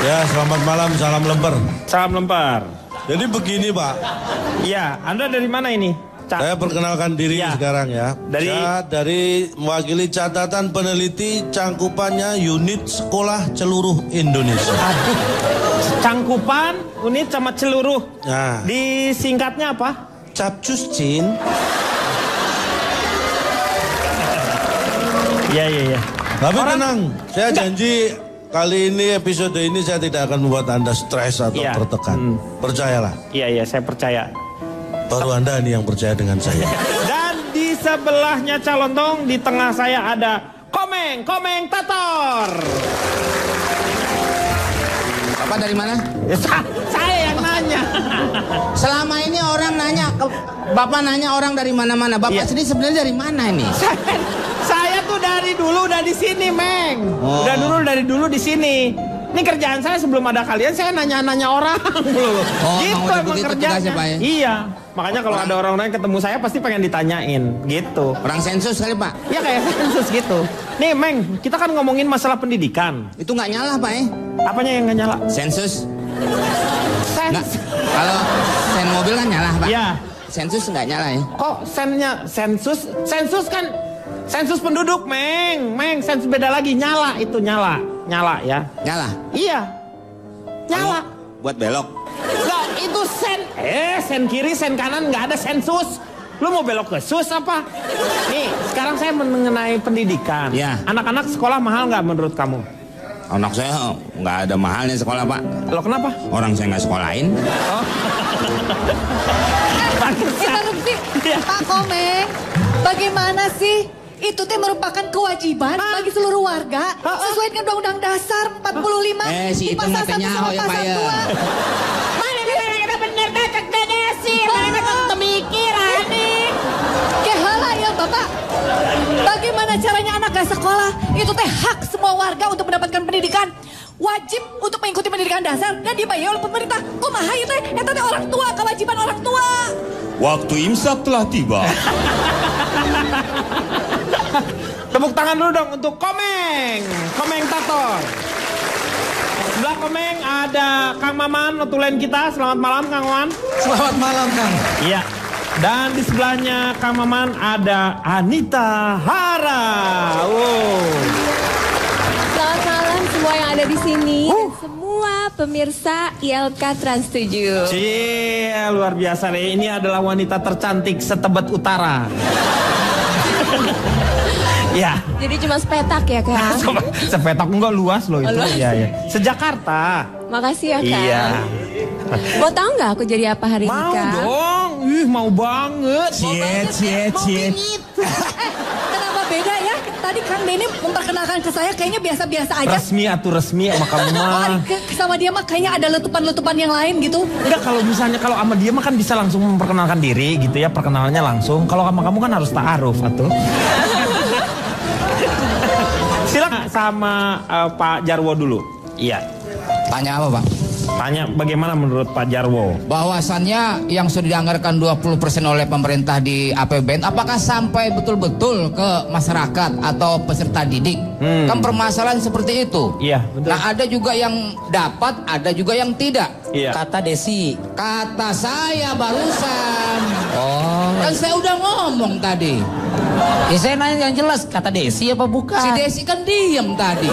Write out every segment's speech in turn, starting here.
Ya, selamat malam, salam lemper. Salam lempar. Jadi begini, Pak. Iya, Anda dari mana ini? Saya perkenalkan diri Ya. sekarang ya. Saya dari mewakili catatan peneliti cangkupannya unit sekolah seluruh Indonesia. Aduh, cangkupan, unit sama seluruh. Nah, Disingkatnya apa? Capcus Cin. Iya. Tapi tenang, saya janji kali ini episode ini saya tidak akan membuat Anda stres atau Iya. tertekan. Percayalah. Iya, saya percaya. Baru Anda nih yang percaya dengan saya. Dan di sebelahnya calon tong, di tengah saya ada komentator. Bapak dari mana? Saya yang nanya. Selama ini orang nanya, Bapak nanya orang dari mana-mana. Bapak sendiri sebenarnya dari mana ini? Saya tuh dari dulu udah di sini, Meng. Oh. Dari dulu di sini. Ini kerjaan saya sebelum ada kalian, saya nanya-nanya orang. Oh, gitu emang emang begitu kerjanya. tugasnya, Pak, ya? Iya. Makanya kalau ada orang yang ketemu saya pasti pengen ditanyain, gitu. Orang sensus kali, Pak. Iya kayak sensus gitu. Nih, Meng, kita kan ngomongin masalah pendidikan. Itu nggak nyala, Pak, ya? Apanya yang nggak nyala? Sensus. Nggak. Sens. Kalau sen mobil kan nyala, Pak. Iya. Sensus nggak nyala ya? Kok sennya sensus? Sensus kan sensus penduduk, Meng. Sensus beda lagi, nyala itu nyala ya. Nyala. Iya. Nyala. Buat belok. Enggak, itu sen kiri, sen kanan, nggak ada sensus. Lu mau belok ke sus apa? Nih, sekarang saya mengenai pendidikan. Ya. Anak-anak sekolah mahal nggak menurut kamu? Anak saya nggak ada mahalnya sekolah, Pak. Lo kenapa? Orang saya nggak sekolahin. Oh. Interupsi, Pak Komeng, bagaimana sih? Itu teh merupakan kewajiban bagi seluruh warga sesuai dengan Undang-Undang Dasar 45 si di itu pasal 1 matanya sama ya, pasal Pak, ya. 2. Mana kita bener cek dedesi, mana kita mikir aneh. Kehala ya Bapak. Bagaimana caranya anak gak sekolah? Itu teh hak semua warga untuk mendapatkan pendidikan. Wajib untuk mengikuti pendidikan dasar dan dibayar oleh pemerintah. Kumaha itu teh? Eta teh orang tua, kewajiban orang tua. Waktu imsak telah tiba. Tepuk tangan dulu dong untuk komentator. Sebelah Komeng ada Kang Maman, notulen kita. Selamat malam, Kang Maman. Selamat malam, Kang. Iya. Dan di sebelahnya Kang Maman ada Anita Hara. Selamat malam semua yang ada di sini. Dan semua pemirsa ILK Trans 7. Cie, luar biasa nih. Ini adalah wanita tercantik setebet utara. Ya. Jadi cuma sepetak ya, Kang? Sepetak enggak luas loh itu. Oh, luas. Iya. Sejakarta. Makasih ya, Kang. Iya. Mau tahu nggak aku jadi apa hari ini, Mau Kang? dong. Mau banget. Cie. Kenapa beda ya? Tadi Kang Denny memperkenalkan ke saya kayaknya biasa-biasa aja. Resmi sama kamu mah. Sama dia mah kayaknya ada letupan-letupan yang lain gitu. Enggak, kalau misalnya kalau sama dia mah kan bisa langsung memperkenalkan diri gitu ya, perkenalannya langsung. Kalau sama kamu kan harus ta'aruf atuh. Silakan sama Pak Jarwo dulu. Iya. Tanya apa, Pak? Tanya bagaimana menurut Pak Jarwo? Bahwasannya yang sudah dianggarkan 20% oleh pemerintah di APBN, apakah sampai betul-betul ke masyarakat atau peserta didik? Kan permasalahan seperti itu. Iya, betul. Nah, ada juga yang dapat, ada juga yang tidak. Iya. Kata Desi. Kata saya barusan. Kan saya udah ngomong tadi. Ya saya nanya yang jelas, kata Desi apa bukan? Si Desi kan diem tadi.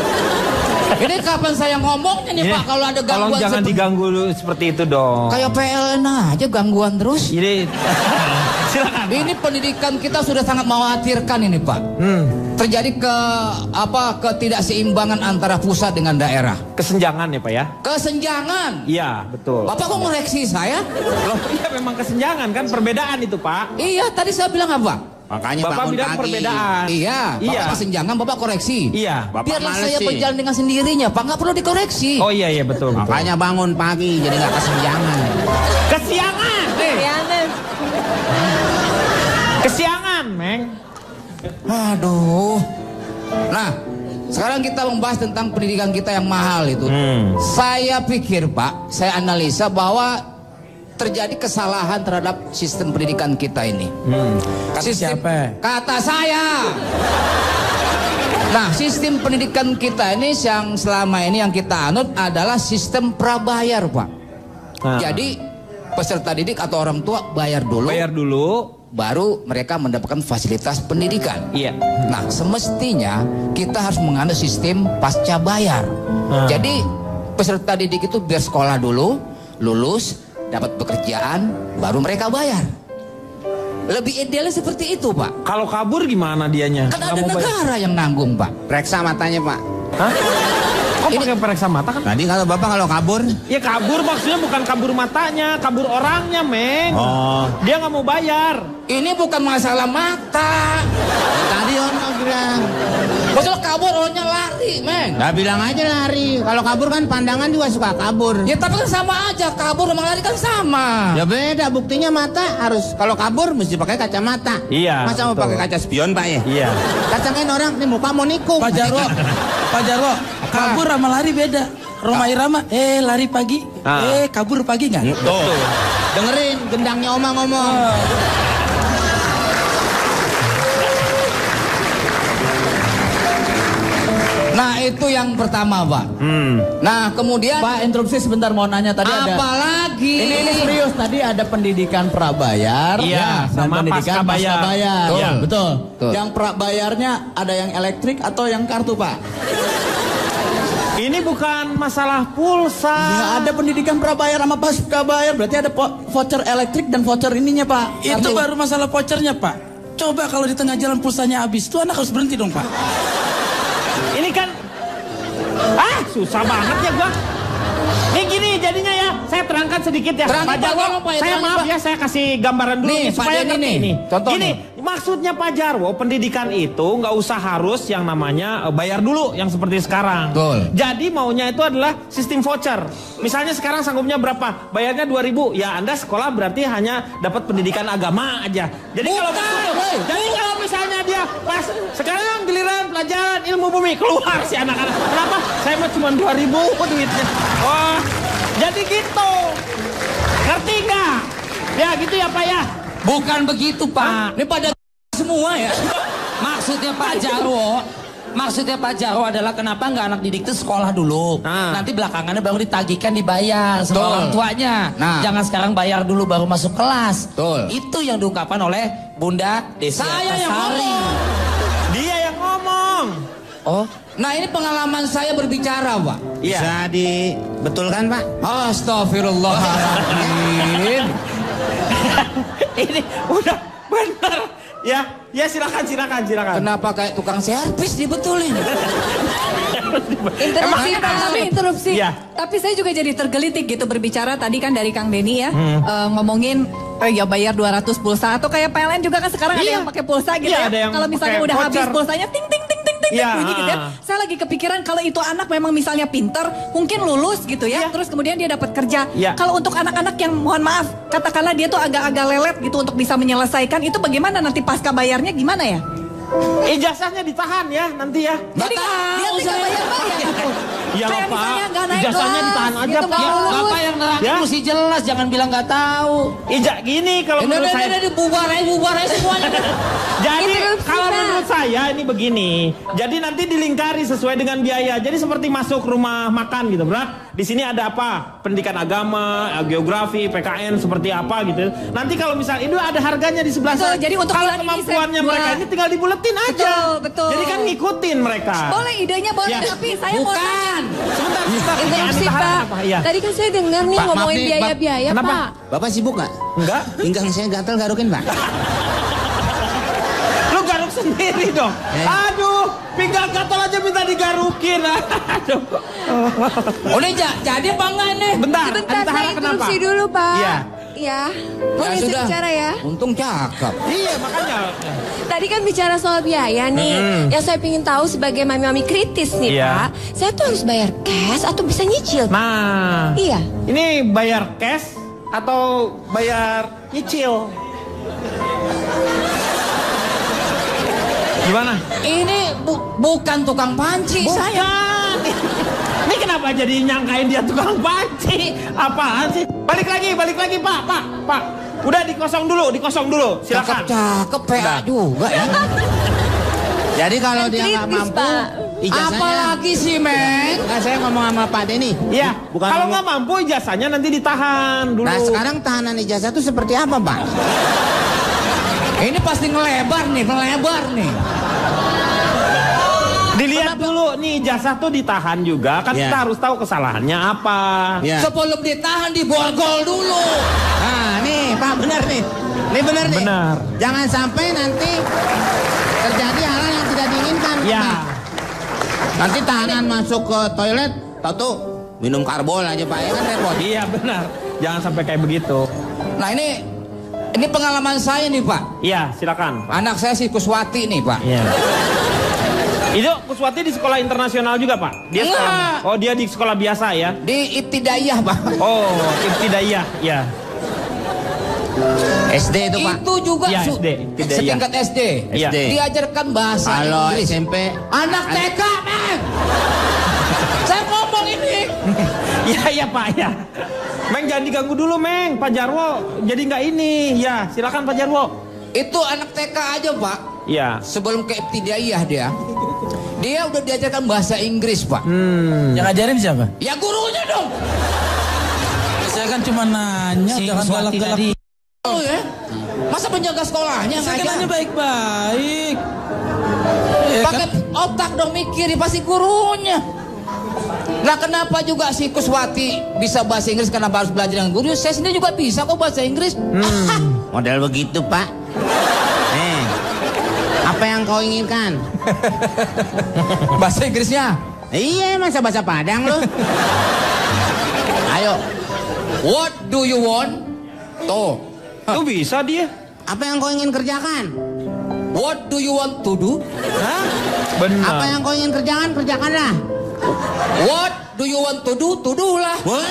Ini kapan saya ngomongnya nih, Pak, kalau ada Tolong gangguan jangan diganggu seperti itu dong. Kayak PLN aja gangguan terus. Ini silakan. Ini pendidikan kita sudah sangat mengkhawatirkan ini, Pak. Terjadi ketidakseimbangan antara pusat dengan daerah. Kesenjangan ya Pak ya? Kesenjangan. Iya, betul. Bapak kok ngoreksi saya? Loh, iya memang kesenjangan kan, perbedaan itu Pak. Iya, tadi saya bilang apa? Makanya Bapak bangun bilang pagi. perbedaan. Iya, Bapak Iya. kesenjangan, Bapak koreksi. Iya. Biarlah saya berjalan dengan sendirinya, Pak, nggak perlu dikoreksi. Oh iya betul. Makanya bangun pagi jadi nggak kesenjangan. Kesiangan. Kesiangan, Meng. Aduh. Nah, sekarang kita membahas tentang pendidikan kita yang mahal itu. Saya pikir, Pak, saya analisa bahwa terjadi kesalahan terhadap sistem pendidikan kita ini. Kata siapa? Kata saya. Nah, sistem pendidikan kita ini yang selama ini yang kita anut adalah sistem prabayar, Pak. Jadi peserta didik atau orang tua bayar dulu. Bayar dulu, baru mereka mendapatkan fasilitas pendidikan. Iya. Nah, semestinya kita harus menganut sistem pasca bayar. Jadi peserta didik itu biar sekolah dulu, lulus, dapat pekerjaan, baru mereka bayar. Lebih idealnya seperti itu, Pak. Kalau kabur gimana dianya? Kan ada negara yang nanggung, Pak. Periksa matanya, Pak. Hah? Kok pakai periksa mata kan? Tadi kalau Bapak kalau kabur. Ya kabur maksudnya bukan kabur matanya, kabur orangnya, Meng. Oh. Dia nggak mau bayar. Ini bukan masalah mata. Tadi orang bilang. Masalah kabur orangnya lari, Meng. Nah bilang aja lari. Kalau kabur kan pandangan juga suka kabur. Ya tapi kan sama aja, kabur sama lari kan sama. Ya beda, buktinya mata harus kalau kabur mesti pakai kacamata. Iya, Masa mau betul. pakai kaca spion, Pak ya? Iya. Kacangin orang nih muka mau nikung. Pak Jarwo, Pak Jarwo, kabur sama lari beda. Roma Irama, lari pagi, kabur pagi nggak? Tuh. Dengerin gendangnya Oma ngomong. Nah, itu yang pertama, Pak. Nah, kemudian Pak, interupsi sebentar mau nanya tadi ada. apalagi Ini serius tadi ada pendidikan prabayar, Iya, dan sama pendidikan pasca bayar. pasca bayar. Iya. Betul. Betul. Yang prabayarnya ada yang elektrik atau yang kartu, Pak? Ini bukan masalah pulsa. Ya ada pendidikan prabayar sama pasca bayar, berarti ada voucher elektrik dan voucher ininya, Pak. Itu baru masalah vouchernya, Pak. Coba kalau di tengah jalan pulsanya habis, tuh anak harus berhenti dong, Pak. Ini kan susah banget ya gua. Nih gini jadinya ya, saya terangkan sedikit ya. Terangin, Pak Jarwo, Pak, saya terangin, maaf Pak. ya, saya kasih gambaran dulu Nih, nih, Pak supaya Denny ngerti nih, nih. contohnya. Gini, maksudnya Pak Jarwo, pendidikan itu nggak usah harus yang namanya bayar dulu yang seperti sekarang. Betul. Jadi maunya itu adalah sistem voucher. Misalnya sekarang sanggupnya berapa? Bayarnya 2.000. Ya Anda sekolah berarti hanya dapat pendidikan agama aja. Jadi kalau jadi kalau misalnya dia pas sekarang giliran pelajaran ilmu bumi keluar si anak-anak. Kenapa? Saya mah cuma 2.000 duitnya. Oh, jadi gitu. Ngerti nggak? Ya gitu ya Pak ya. bukan begitu, Pak. Ini pada semua ya. Maksudnya Pak Jarwo adalah kenapa nggak anak didik itu sekolah dulu, nanti belakangannya baru ditagihkan dibayar sama Betul. orang tuanya. Nah. Jangan sekarang bayar dulu baru masuk kelas. Betul. Itu yang diungkapkan oleh Bunda Desi Saya yang Artasari. ngomong. Dia yang ngomong. Oh, nah ini pengalaman saya berbicara, Pak. Iya. Bisa dibetulkan, Pak? Astagfirullahaladzim. Ini udah benar. Ya silakan. Kenapa kayak tukang servis dibetulin? Interupsi, Pak, tapi interupsi. Iya. Tapi saya juga jadi tergelitik gitu berbicara tadi kan dari Kang Denny ya, ngomongin ya bayar 200 pulsa atau kayak PLN juga kan sekarang ada Iya. yang pakai pulsa gitu Iya, ada ya. yang Kalau misalnya pakai udah habis voucher. pulsanya ting ting ting ting ting Iya. bunyi gitu ya. Saya lagi kepikiran kalau itu anak memang misalnya pinter, mungkin lulus gitu ya, Iya. terus kemudian dia dapat kerja. Iya. Kalau untuk anak-anak yang mohon maaf, katakanlah dia tuh agak-agak lelet gitu untuk bisa menyelesaikan, itu bagaimana nanti pasca bayarnya gimana ya? Ijazahnya ditahan ya nanti ya. Jadi dia tinggal bayar-bayar gitu. Iya Kayak Pak. misalnya nggak naik Ijazahnya kelas, ditahan aja gitu, Pak. nggak lulus. Bapak yang nerangin Ya. mesti jelas, jangan bilang nggak tahu. Gini kalau menurut saya. Bubar aja semuanya. Jadi Interupsi, kalau Pak. menurut saya ini begini. Jadi nanti dilingkari sesuai dengan biaya. Jadi seperti masuk rumah makan gitu, Bro. Di sini ada apa? Pendidikan agama, geografi, PKN seperti apa gitu. Nanti kalau misal itu ada harganya di sebelah Betul, sana. jadi untuk kalau bulan ini kemampuannya saya mereka buat. ini tinggal dibuletin aja. Betul. Jadi kan ngikutin mereka. Boleh idenya boleh, Ya. tapi saya mau tanya. Sebentar. Interupsi, Ditahan Pak. apa? Iya. Tadi kan saya dengar nih Pak, maaf ngomongin nih, biaya-biaya, Kenapa? Pak. Bapak sibuk nggak? Enggak. Pinggang saya gatal garukin, Pak. Lu garuk sendiri dong. Aduh, pinggang gatal aja minta digarukin. Aduh. Udah jadi apa enggak ini? Bentar, Sebentar, Adi Tahara saya kenapa? interupsi dulu, Pak. Iya. Iya. Ya Mau ngisi sudah. bicara ya. Untung cakep. Iya, makanya. Tadi kan bicara soal biaya nih. Yang saya ingin tahu sebagai mami-mami kritis nih, Iya. Pak. Saya tuh harus bayar cash atau bisa nyicil? Nah, Iya. ini bayar cash atau bayar nyicil? Gimana? Ini bukan tukang panci saya. Ini kenapa jadi nyangkain dia tukang panci? Apaan sih? Balik lagi Pak. Udah dikosong dulu, silakan. Cakep PA juga ya. Jadi kalau dia nggak kritis, mampu, Pak. ijazahnya. Apalagi sih, Meng? Nah, saya ngomong sama Pak Denny. Iya. Bukan Kalau ngomong- nggak mampu ijazahnya nanti ditahan dulu. Nah, sekarang tahanan ijazah itu seperti apa, Pak? Ini pasti ngelebar nih. Dilihat dulu nih ijazah tuh ditahan juga kan Iya. kita harus tahu kesalahannya apa. Ya. Sebelum ditahan diborgol dulu. Nah, nih, Pak, benar nih. Ini benar nih. Benar. Jangan sampai nanti terjadi hal-hal yang tidak diinginkan. Ya. Pak. Nanti tahanan masuk ke toilet, tahu minum karbol aja, Pak. Ya kan repot. Iya benar. Jangan sampai kayak begitu. Nah ini pengalaman saya nih Pak. Iya silakan. Anak saya si Kuswati nih Pak. Iya. Itu Kuswati di sekolah internasional juga Pak? Dia Enggak. sekolah, oh dia di sekolah biasa ya? Di Ibtidaiyah Pak. Oh Ibtidaiyah ya. SD itu, Pak. Itu juga Iya, SD. Ibtidaiyah. setingkat SD. Iya. Diajarkan bahasa Kalau Inggris. SMP, Anak TK, Meng. Saya ngomong ini. Iya Pak ya. Meng jangan diganggu dulu Meng. Pak Jarwo jadi nggak ini. Ya silakan Pak Jarwo. Itu anak TK aja Pak. Iya. Sebelum ke Ibtidaiyah dia udah diajarkan bahasa Inggris Pak. Yang ngajarin siapa? Ya gurunya dong. Saya kan cuma nanya, jangan galak-galak. Oh ya. Masa penjaga sekolahnya Saya kan ngajar? nanya baik-baik. Ya kan? Pakai otak dong mikir, pasti gurunya. Nah kenapa juga si Kuswati bisa bahasa Inggris karena harus belajar dengan guru? Saya sendiri juga bisa kok bahasa Inggris. model begitu, Pak. Apa yang kau inginkan? Bahasa Inggrisnya. Iya, masa bahasa Padang lu? Ayo. What do you want? Tuh. Itu bisa dia. Apa yang kau ingin kerjakan? What do you want to do? Hah? Benar. Apa yang kau ingin kerjakan, kerjakanlah. What do you want to do? To do lah. Wah.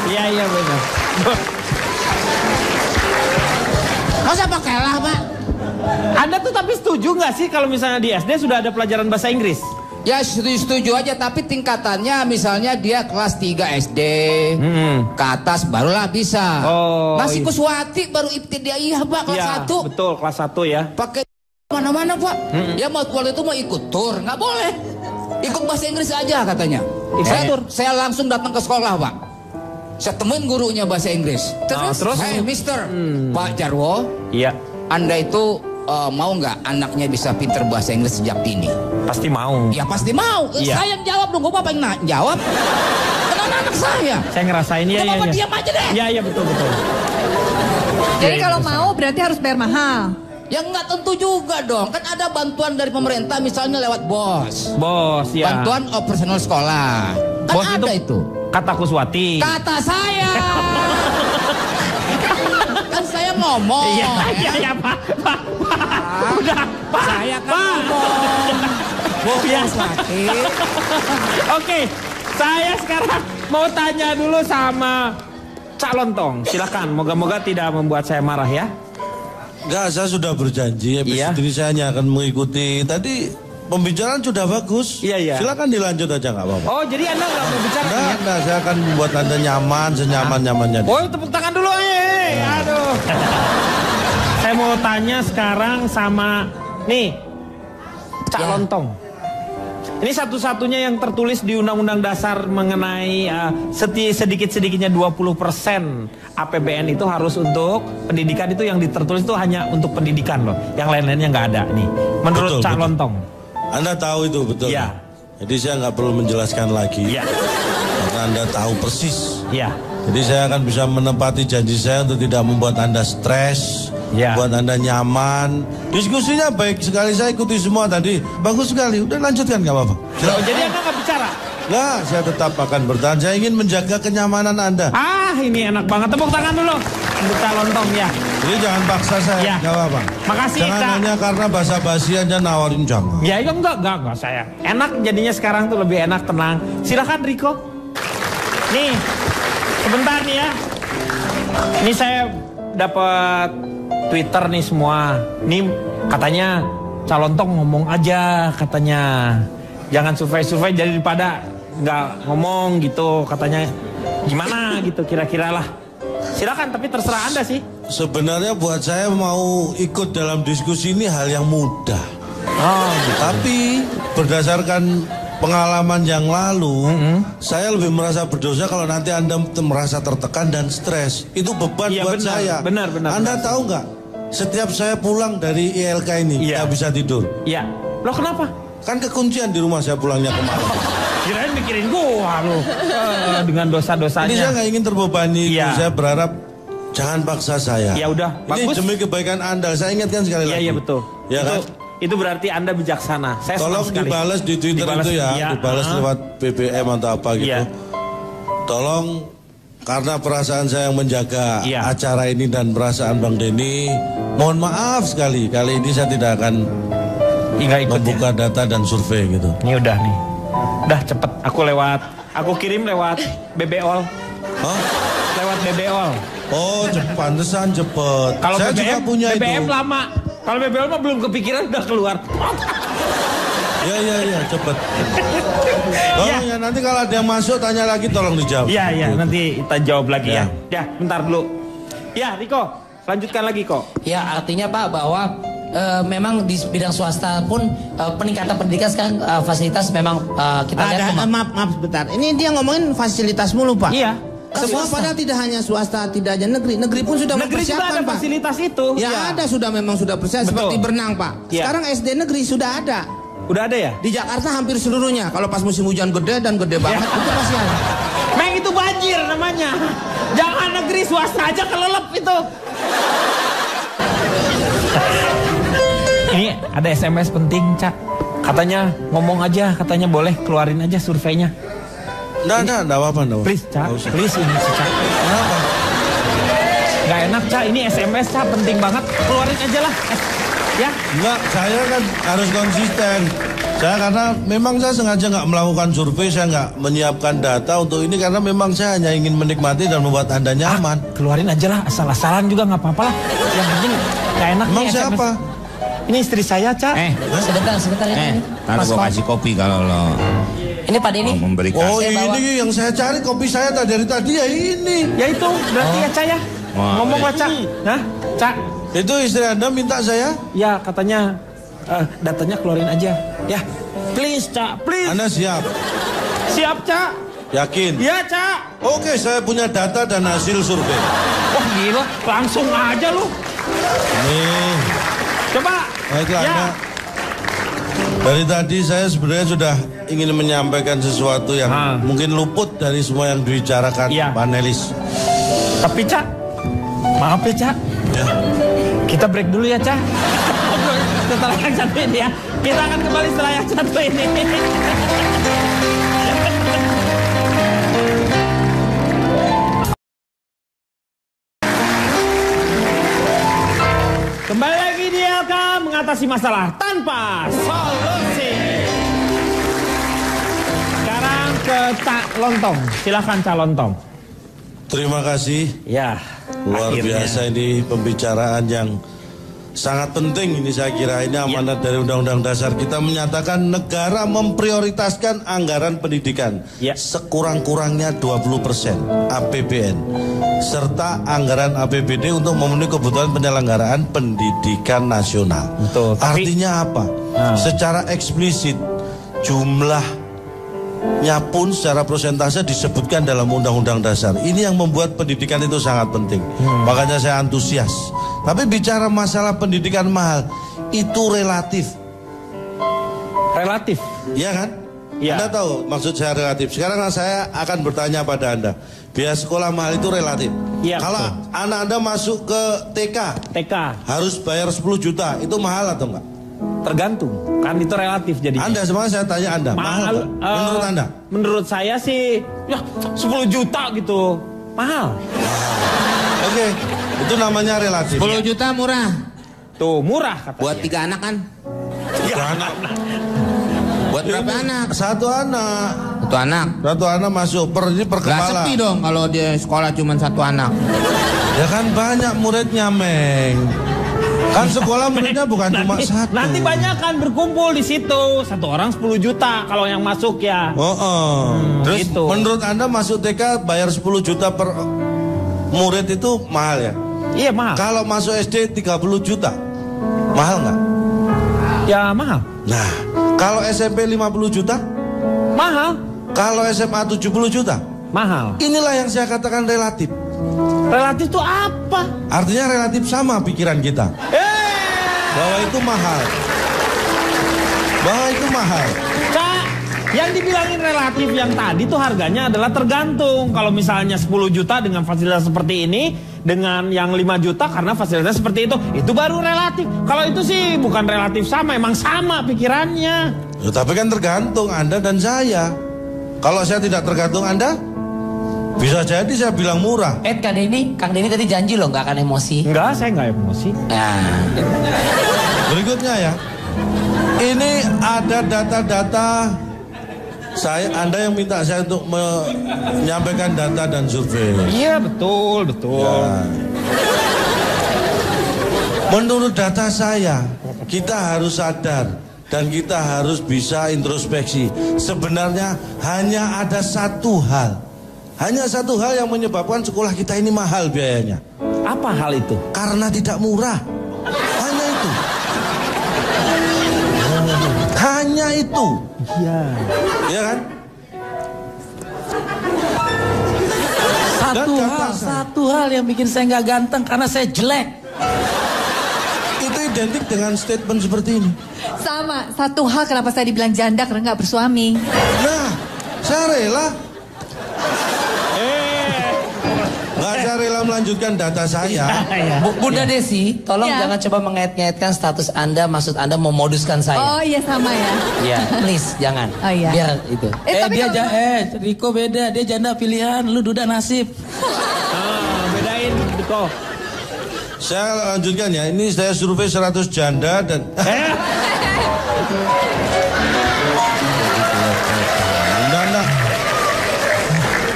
Iya benar. Masa pakai lah, Pak? Anda tuh tapi setuju nggak sih kalau misalnya di SD sudah ada pelajaran bahasa Inggris? Ya setuju aja, tapi tingkatannya misalnya dia kelas 3 SD ke atas barulah bisa. Oh, Nasi iya. Kuswati baru Ibtidaiyah Pak kelas Iya 1. betul kelas 1 ya. Pakai mana-mana Pak. Ya mau waktu itu mau ikut tur, nggak boleh. Ikut bahasa Inggris aja katanya. Saya langsung datang ke sekolah Pak. Saya temuin gurunya bahasa Inggris. Terus? Hey Mister, Pak Jarwo, Iya. Anda itu mau nggak anaknya bisa pinter bahasa Inggris sejak dini? Pasti mau. Ya pasti mau. Iya. Saya yang jawab dong, gue apa yang jawab? Kan anak saya. Saya ngerasain ya. Kenapa diam aja deh? Iya betul. Jadi kalau mau berarti harus bayar mahal. Ya nggak tentu juga dong. Kan ada bantuan dari pemerintah misalnya lewat BOS. Bos ya. Bantuan operasional sekolah. Kan Bos ada itu. Kata Kuswati. Kata saya. Kan saya ngomong. Iya Pak. Udah Pak. Saya kan ngomong. Iya. Kuswati. Oke. Saya sekarang mau tanya dulu sama Cak Lontong. Silakan. Moga-moga tidak membuat saya marah ya. Enggak, saya sudah berjanji Iya. episode ini saya hanya akan mengikuti. Tadi pembicaraan sudah bagus. Iya. Silakan dilanjut aja nggak apa-apa. Oh jadi Anda nggak mau bicara ya? Enggak, saya akan membuat Anda nyaman, senyaman-nyamannya. Oh tepuk tangan dulu. Aduh. Saya mau tanya sekarang sama nih Cak Lontong. Ini satu-satunya yang tertulis di Undang-Undang Dasar mengenai sedikit-sedikitnya 20% APBN itu harus untuk pendidikan, itu yang tertulis itu hanya untuk pendidikan loh. Yang lain-lainnya nggak ada nih. Menurut Betul, Cak betul. Lontong. Anda tahu itu betul. Iya. Jadi saya nggak perlu menjelaskan lagi. Iya. Karena Anda tahu persis. Iya. Jadi saya akan bisa menepati janji saya untuk tidak membuat Anda stres, Ya. buat Anda nyaman. Diskusinya baik sekali, saya ikuti semua tadi. Bagus sekali, udah lanjutkan nggak apa-apa. Oh, jadi Anda nggak bicara? Nah, saya tetap akan bertahan. Saya ingin menjaga kenyamanan Anda. Ini enak banget. Tepuk tangan dulu untuk Cak Lontong ya. Jadi jangan paksa saya, Ya. nggak apa-apa. Makasih, Jangan Cak. hanya karena basa-basi aja nawarin jangan. Ya itu enggak saya. Enak jadinya sekarang tuh lebih enak, tenang. Silakan Riko. Nih, sebentar nih ya. Ini saya dapat Twitter nih semua. Nih katanya Cak Lontong ngomong aja katanya. Jangan survei-survei jadi daripada nggak ngomong gitu katanya. Gimana gitu kira-kira lah. Silakan, tapi terserah Anda sih. Sebenarnya buat saya mau ikut dalam diskusi ini hal yang mudah. Tapi berdasarkan pengalaman yang lalu, saya lebih merasa berdosa kalau nanti Anda merasa tertekan dan stres. Itu beban buat benar, saya. Benar. Anda tahu nggak? Setiap saya pulang dari ILK ini, nggak bisa tidur. Iya. Loh kenapa? Kan kekuncian di rumah saya pulangnya kemarin. Kirain mikirin gua loh. Dengan dosa-dosanya. Ini saya nggak ingin terbebani. Saya berharap jangan paksa saya. Ya udah, ini bagus. demi kebaikan Anda. Saya ingatkan sekali lagi. Iya betul. Ya kan? Itu berarti Anda bijaksana. Saya tolong dibalas di Twitter itu ya, dibalas lewat BBM atau apa gitu. Tolong, karena perasaan saya yang menjaga acara ini dan perasaan Bang Denny, mohon maaf sekali, kali ini saya tidak akan membuka data dan survei gitu. Ini udah nih. Udah cepet, aku kirim lewat BBOL. Lewat BBOL. Oh, pantesan cepet. Kalau saya BBM, juga punya BBM itu. lama. Kalau BBOL mah belum kepikiran udah keluar. Ya, cepet. Tolong ya, nanti kalau ada yang masuk tanya lagi tolong dijawab. Iya, nanti kita jawab lagi ya. Ya, bentar dulu. Ya, Riko, lanjutkan lagi kok. Ya, artinya Pak bahwa memang di bidang swasta pun peningkatan pendidikan sekarang fasilitas memang kita lihat. Maaf sebentar. Ini dia ngomongin fasilitas mulu, Pak. Iya. Semua padahal tidak hanya swasta, tidak aja negeri. Negeri pun sudah mempersiapkan, Pak. Fasilitas itu. Ya, ada sudah memang sudah persiapan seperti berenang, Pak. Sekarang SD negeri sudah ada. Udah ada ya? Di Jakarta hampir seluruhnya. Kalau pas musim hujan gede dan gede banget itu pasti ada. Meng itu banjir namanya. Jangan negeri, swasta aja kelelep itu. Ini ada SMS penting, Cak. Katanya ngomong aja, katanya boleh keluarin aja surveinya. Enggak apa-apa. Please, Cak. Please ini sih, Cak. Kenapa? Gak enak, Cak. Ini SMS, Cak. Penting banget. Keluarin aja lah. Ya? Enggak, saya kan harus konsisten. Saya karena memang saya sengaja nggak melakukan survei, saya nggak menyiapkan data untuk ini karena memang saya hanya ingin menikmati dan membuat Anda nyaman. Keluarin aja lah, asal-asalan juga nggak apa-apa lah. Yang penting gak enak. Emang siapa? Ini istri saya, Cak. Sebentar ini. Kalau gue kasih kopi kalau lo. Ini Pak Denny. Oh, ini yang saya cari kopi saya dari tadi ya ini. Ya itu berarti ya, Cak ya. Ngomong lah, Cak. Hah? Cak. Itu istri Anda minta saya? Ya, katanya datanya keluarin aja. Ya. Please, Cak. Please. Anda siap? Siap, Cak. Yakin? Iya, Cak. Oke, saya punya data dan hasil survei. Wah, gila. Langsung aja lu. Nih. Coba. Baiklah, ya. Dari tadi saya sebenarnya sudah ingin menyampaikan sesuatu yang mungkin luput dari semua yang dibicarakan panelis. Tapi Cak, maaf ya Cak. Ya. Kita break dulu ya Cak. Setelah yang satu ini ya. Kita akan kembali setelah yang satu ini. Kembali lagi di LK mengatasi masalah tanpa solusi. Sekarang ke Cak Lontong. Silakan Cak Lontong. Terima kasih. Ya. Luar biasa ini pembicaraan yang sangat penting ini saya kira. Ini amanat dari Undang-Undang Dasar kita menyatakan negara memprioritaskan anggaran pendidikan sekurang-kurangnya 20% APBN serta anggaran APBD untuk memenuhi kebutuhan penyelenggaraan pendidikan nasional. Betul. Artinya apa? Secara eksplisit jumlahnya pun secara persentase disebutkan dalam Undang-Undang Dasar. Ini yang membuat pendidikan itu sangat penting. Makanya saya antusias. Tapi bicara masalah pendidikan mahal itu relatif. Relatif? Iya kan? Ya. Anda tahu maksud saya relatif. Sekarang saya akan bertanya pada Anda. Biaya sekolah mahal itu relatif. Ya, kalau anak Anda masuk ke TK harus bayar 10 juta, itu mahal atau enggak? Tergantung, kan itu relatif jadi. Anda semuanya saya tanya Anda, mahal menurut Anda? Menurut saya sih, ya 10 juta gitu, mahal. Oke, itu namanya relatif. 10 juta murah. Tuh, murah katanya. Buat 3 anak kan? 3 anak. Buat berapa anak? 1 anak. 1 anak. 1 anak masuk per kepala. Sepi dong kalau dia sekolah cuma 1 anak. Ya kan banyak muridnya, Meng. Kan sekolah muridnya bukan cuma 1. Nanti banyak kan berkumpul di situ. 1 orang 10 juta kalau yang masuk ya. Terus gitu. Menurut Anda masuk TK bayar 10 juta per murid itu mahal ya? Iya mahal. Kalau masuk SD 30 juta, mahal nggak? Ya mahal. Nah, kalau SMP 50 juta? Mahal. Kalau SMA 70 juta? Mahal. Inilah yang saya katakan relatif. Relatif itu apa? Artinya relatif sama pikiran kita. Bahwa itu mahal. Bahwa itu mahal. Kak, yang dibilangin relatif yang tadi tuh harganya adalah tergantung. Kalau misalnya 10 juta dengan fasilitas seperti ini, dengan yang 5 juta karena fasilitas seperti itu baru relatif. Kalau itu sih bukan relatif sama, emang sama pikirannya. Ya, tapi kan tergantung Anda dan saya. Kalau saya tidak tergantung Anda, bisa jadi saya bilang murah. Kang Denny tadi janji loh nggak akan emosi. Enggak, saya nggak emosi. Nah. Berikutnya ya, ini ada data-data. Anda yang minta saya untuk menyampaikan data dan survei. Iya betul. Ya. Menurut data saya, kita harus sadar dan kita harus bisa introspeksi. Sebenarnya hanya ada satu hal. Hanya satu hal yang menyebabkan sekolah kita ini mahal biayanya. Apa hal itu? Karena tidak murah. Hanya itu. Hanya itu. Iya. Iya kan? Satu hal yang bikin saya nggak ganteng karena saya jelek. Itu identik dengan statement seperti ini. Sama, satu hal kenapa saya dibilang janda karena nggak bersuami. Nah, saya rela. Nggak saya rela melanjutkan data saya. Bunda Desi, tolong jangan coba mengait-ngaitkan status Anda, maksud Anda memoduskan saya. Oh iya sama ya. Iya, please jangan. Oh iya. Biar itu. Riko beda, dia janda pilihan, lu duda nasib. Bedain Riko. Saya lanjutkan ya, ini saya survei 100 janda dan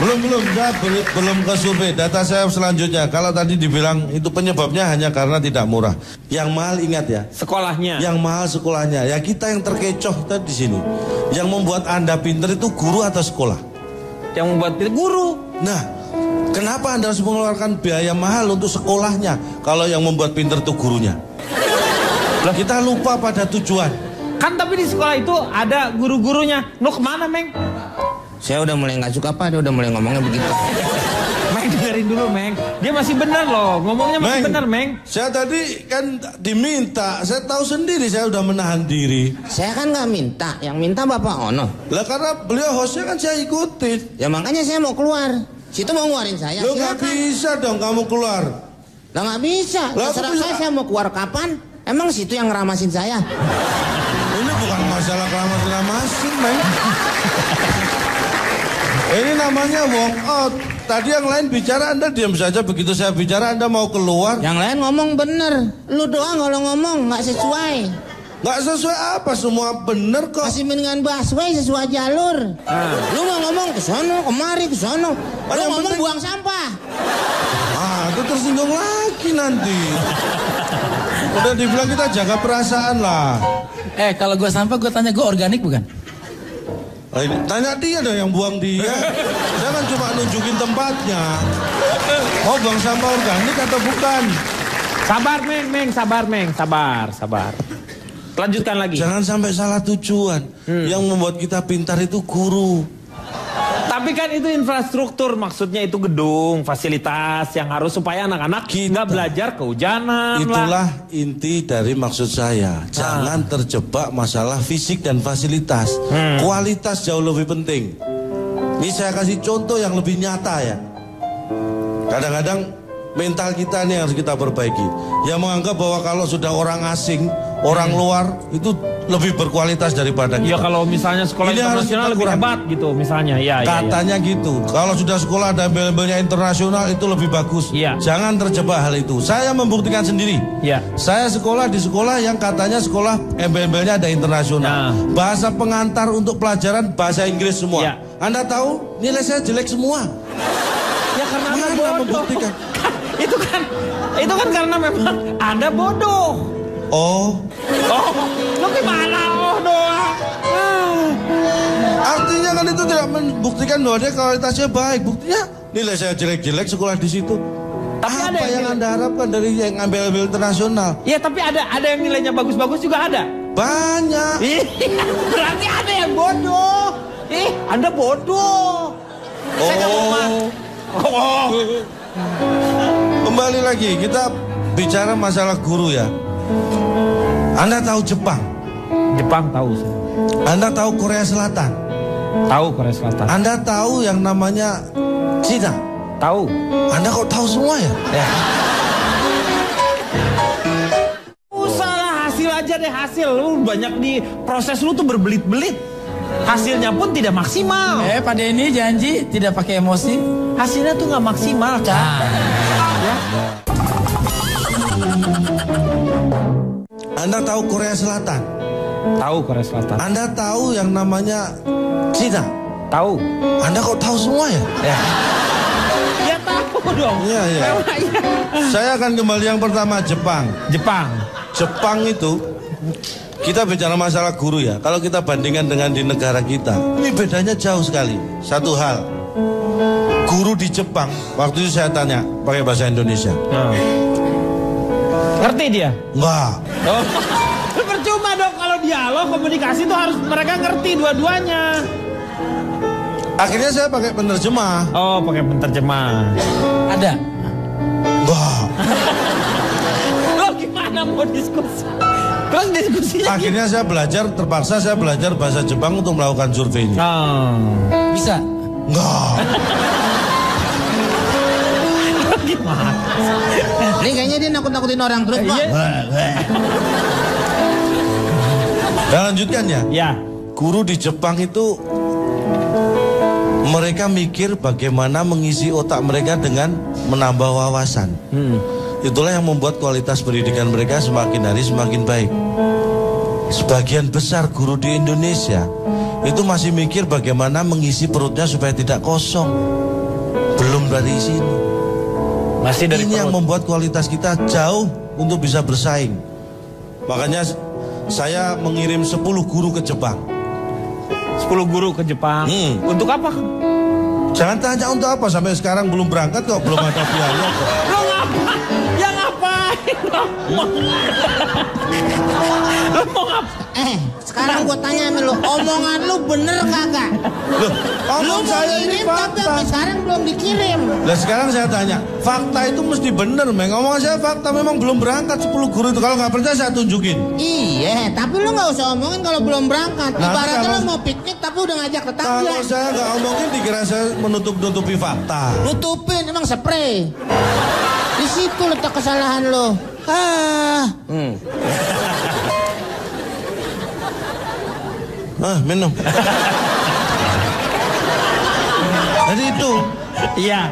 Belum, saya belum ke survei. Data saya selanjutnya. Kalau tadi dibilang itu penyebabnya hanya karena tidak murah. Yang mahal ingat ya. Sekolahnya. Yang mahal sekolahnya. Ya kita yang terkecoh tadi di sini. Yang membuat Anda pinter itu guru atau sekolah? Yang membuat pinter guru. Nah, kenapa Anda harus mengeluarkan biaya mahal untuk sekolahnya kalau yang membuat pinter itu gurunya? Lah kita lupa pada tujuan. Kan tapi di sekolah itu ada guru-gurunya. Lu kemana, Meng? Saya udah mulai nggak suka Pak, dia udah mulai ngomongnya begitu. Meng, dengerin dulu, Meng. Dia masih benar loh, ngomongnya masih benar, Meng. Saya tadi kan diminta, saya tahu sendiri saya udah menahan diri. Saya kan nggak minta, yang minta Bapak Ono. Lah karena beliau hostnya kan saya ikutin. Ya makanya saya mau keluar. Situ mau ngeluarin saya. Lo nggak bisa dong kamu keluar. Lah nggak bisa. Terserah saya mau keluar kapan. Emang situ yang ngeramasin saya. Ini bukan masalah keramas-keramasin, Meng. Ini namanya walk out. Tadi yang lain bicara, Anda diam saja. Begitu saya bicara, Anda mau keluar. Yang lain ngomong bener. Lu doang kalau ngomong nggak sesuai. Nggak sesuai apa? Semua bener kok. Masih mendingan busway sesuai jalur. Lu mau ngomong ke sono, kemari ke sono. Lu ngomong buang sampah. Itu tersinggung lagi nanti. Udah dibilang kita jaga perasaan lah. Kalau gue sampah, gue tanya, gue organik bukan? Tanya dia dong yang buang dia. Saya kan cuma nunjukin tempatnya. Mau buang sampah organik atau bukan? Sabar, Meng, sabar. Lanjutkan lagi. Jangan sampai salah tujuan. Yang membuat kita pintar itu guru. Tapi kan itu infrastruktur, maksudnya itu gedung, fasilitas yang harus supaya anak-anak nggak belajar kehujanan. Itulah inti dari maksud saya. Jangan terjebak masalah fisik dan fasilitas. Kualitas jauh lebih penting. Ini saya kasih contoh yang lebih nyata ya. Kadang-kadang mental kita ini harus kita perbaiki. Yang menganggap bahwa kalau sudah orang asing, orang luar itu lebih berkualitas daripada kita. Ya kalau misalnya sekolah internasional lebih hebat gitu misalnya. Katanya gitu. Kalau sudah sekolah ada embel-embelnya internasional itu lebih bagus. Jangan terjebak hal itu. Saya membuktikan sendiri. Saya sekolah di sekolah yang katanya sekolah embel-embelnya ada internasional. Bahasa pengantar untuk pelajaran bahasa Inggris semua. Anda tahu nilai saya jelek semua. Ya karena Anda bodoh. Itu kan karena memang Anda bodoh. Oh, lu gimana doang? Artinya kan itu tidak membuktikan bahwa dia kualitasnya baik. Buktinya nilai saya jelek-jelek sekolah di situ. Tapi apa ada yang Anda harapkan dari yang ambil internasional? Iya, tapi ada yang nilainya bagus-bagus juga ada. Banyak. Berarti ada yang bodoh. Anda bodoh. Saya nggak mau Kembali lagi, kita bicara masalah guru ya. Anda tahu Jepang? Jepang tahu. Anda tahu Korea Selatan? Tahu Korea Selatan. Anda tahu yang namanya Cina? Tahu. Anda kok tahu semua ya? Salah hasil aja deh, hasil. Lu banyak di proses lu tuh berbelit-belit. Hasilnya pun tidak maksimal. Pak Denny janji tidak pakai emosi. Hasilnya tuh nggak maksimal, Cak. Ya. Anda tahu Korea Selatan? Tahu Korea Selatan. Anda tahu yang namanya Cina? Tahu. Anda kok tahu semua ya? Ya tahu dong. Iya. Saya akan kembali yang pertama, Jepang. Jepang itu, kita bicara masalah guru ya. Kalau kita bandingkan dengan di negara kita, ini bedanya jauh sekali. Satu hal, guru di Jepang, waktu itu saya tanya pakai bahasa Indonesia. Ngerti dia? Enggak. Percuma dong kalau dialog komunikasi itu harus mereka ngerti dua-duanya. Akhirnya saya pakai penerjemah. Oh, pakai penerjemah. Ada? Enggak. Lo gimana mau diskusi? Terus diskusinya akhirnya saya belajar, terpaksa saya belajar bahasa Jepang untuk melakukan survei ini. Bisa? Enggak. Gimana? Ini kayaknya dia nakut-nakutin orang terus, Pak. Dan lanjutkan ya. Ya. Guru di Jepang itu mereka mikir bagaimana mengisi otak mereka dengan menambah wawasan. Itulah yang membuat kualitas pendidikan mereka semakin hari semakin baik. Sebagian besar guru di Indonesia itu masih mikir bagaimana mengisi perutnya supaya tidak kosong. Belum dari sini. Masih dari ini yang membuat kualitas kita jauh untuk bisa bersaing. Makanya saya mengirim 10 guru ke Jepang. 10 guru ke Jepang. Untuk apa? Jangan tanya untuk apa, sampai sekarang belum berangkat kok, belum ada biaya kok. Lo ngapa? Ya ngapain? Lo mau ngapa? Sekarang gue tanya sama lu, omongan lu bener kagak? Lu mau kirim tapi sampai sekarang belum dikirim. Nah sekarang saya tanya, fakta itu mesti bener, Meng. Omongan saya fakta, memang belum berangkat 10 guru itu. Kalau nggak percaya saya tunjukin. Iya, tapi lu nggak usah omongin kalau belum berangkat. Ibaratnya lu mau piknik tapi udah ngajak tetangga. Kalau saya nggak omongin dikira saya menutup-nutupi fakta. Nutupin, emang spray. Di situ letak kesalahan lo. Minum. Jadi itu. Iya.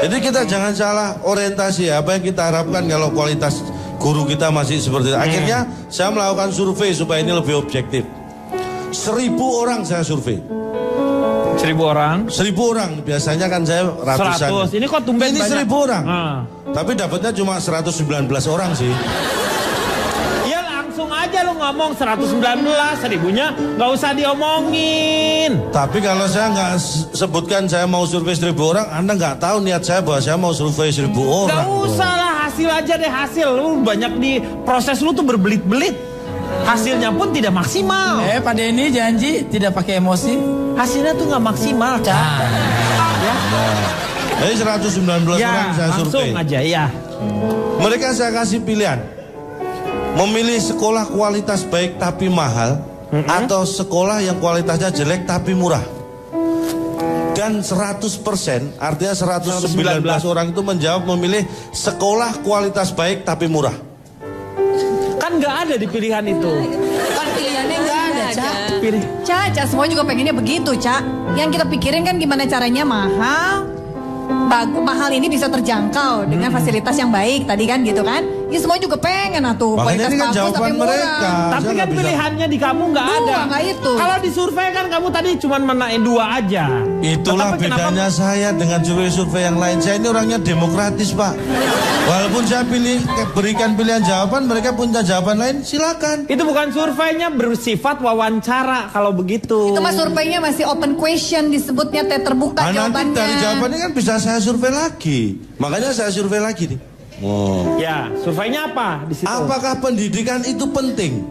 Jadi kita jangan salah orientasi ya. Apa yang kita harapkan kalau kualitas guru kita masih seperti itu. Akhirnya saya melakukan survei supaya ini lebih objektif. 1000 orang saya survei. 1000 orang? 1000 orang. Biasanya kan saya ratusan. 100. Ini kok tumben ini banyak? 1000 orang. Tapi dapatnya cuma 119 orang sih. Ya langsung aja lu ngomong 119, 1000-nya nggak usah diomongin. Tapi kalau saya nggak sebutkan saya mau survei 1000 orang, Anda nggak tahu niat saya bahwa saya mau survei 1000 orang. Nggak usah lah, hasil aja deh, hasil. Lu banyak di proses lu tuh berbelit-belit. Hasilnya pun tidak maksimal. Pak Denny janji tidak pakai emosi. Hasilnya tuh nggak maksimal, Cak. Ya. Jadi 119 orang saya survei. Langsung aja, ya. Mereka saya kasih pilihan. Memilih sekolah kualitas baik tapi mahal, atau sekolah yang kualitasnya jelek tapi murah. Dan 100%, artinya 119 orang itu menjawab memilih sekolah kualitas baik tapi murah. Kan nggak ada di pilihan itu. Kan pilihannya nggak ada, Cak. Pilih. Cak, semua juga pengennya begitu, Cak. Yang kita pikirin kan gimana caranya mahal. Mahal ini bisa terjangkau dengan fasilitas yang baik tadi kan gitu kan. Ya semua juga pengen atuh. Makanya ini kan jawaban mereka. Tapi kan pilihannya di kamu nggak ada. Nggak itu. Kalau di survei kan kamu tadi cuma menaik 2 aja. Itulah bedanya saya dengan survei-survei yang lain. Saya ini orangnya demokratis, Pak. Walaupun saya berikan pilihan jawaban, mereka punya jawaban lain, silakan. Itu bukan surveinya, bersifat wawancara kalau begitu. Itu mas surveinya masih open question, disebutnya terbuka jawabannya. Nanti dari jawabannya kan bisa saya survei lagi. Makanya saya survei lagi nih. Oh. Ya, surveinya apa di situ? Apakah pendidikan itu penting?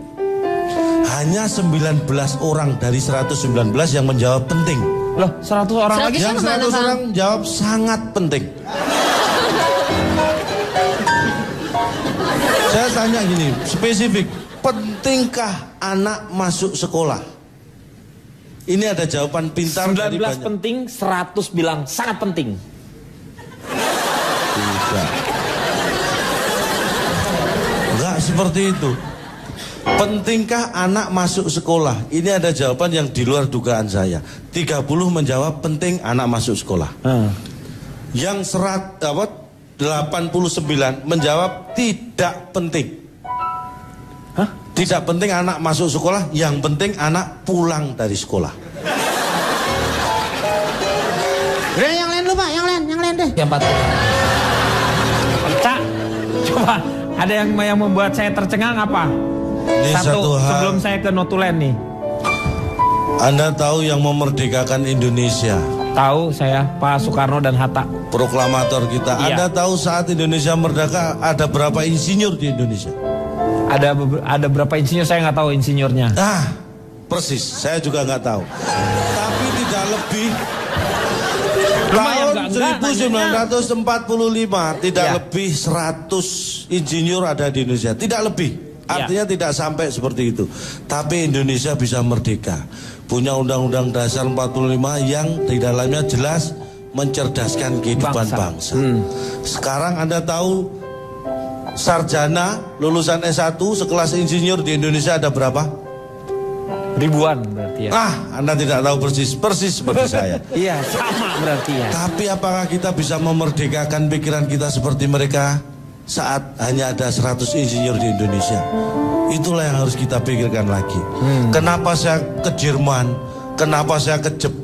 Hanya 19 orang dari 119 yang menjawab penting. Loh, 100 orang lagi? Yang 100 orang jawab sangat penting. Saya tanya gini, spesifik, pentingkah anak masuk sekolah? Ini ada jawaban pintar 19 dari banyak. penting, 100 bilang sangat penting. Tidak. Enggak seperti itu. Pentingkah anak masuk sekolah? Ini ada jawaban yang di luar dugaan saya. 30 menjawab penting anak masuk sekolah. Yang 89 menjawab tidak penting. Hah? Tidak penting anak masuk sekolah, yang penting anak pulang dari sekolah. Udah yang lain lu Pak, yang lain deh. Yang 4. Cak, coba ada yang membuat saya tercengang apa? Ini satu hal. Sebelum saya ke notulen nih. Anda tahu yang memerdekakan Indonesia? Tahu saya, Pak Soekarno dan Hatta. Proklamator kita. Iya. Anda tahu saat Indonesia merdeka ada berapa insinyur di Indonesia? Ada berapa insinyur, saya nggak tahu insinyurnya. Persis, saya juga nggak tahu. Tapi tidak lebih. Lumayan, Tahun enggak, 1945 tidak Ya. lebih 100 insinyur ada di Indonesia. Tidak lebih. Artinya tidak sampai seperti itu. Tapi Indonesia bisa merdeka. Punya Undang-Undang Dasar 45 yang di dalamnya jelas mencerdaskan kehidupan bangsa. Sekarang Anda tahu sarjana lulusan S1 sekelas insinyur di Indonesia ada berapa? Ribuan berarti ya. Anda tidak tahu persis seperti saya. Iya, sama berarti ya. Tapi apakah kita bisa memerdekakan pikiran kita seperti mereka saat hanya ada 100 insinyur di Indonesia? Itulah yang harus kita pikirkan lagi. Kenapa saya ke Jerman? Kenapa saya ke Jepang?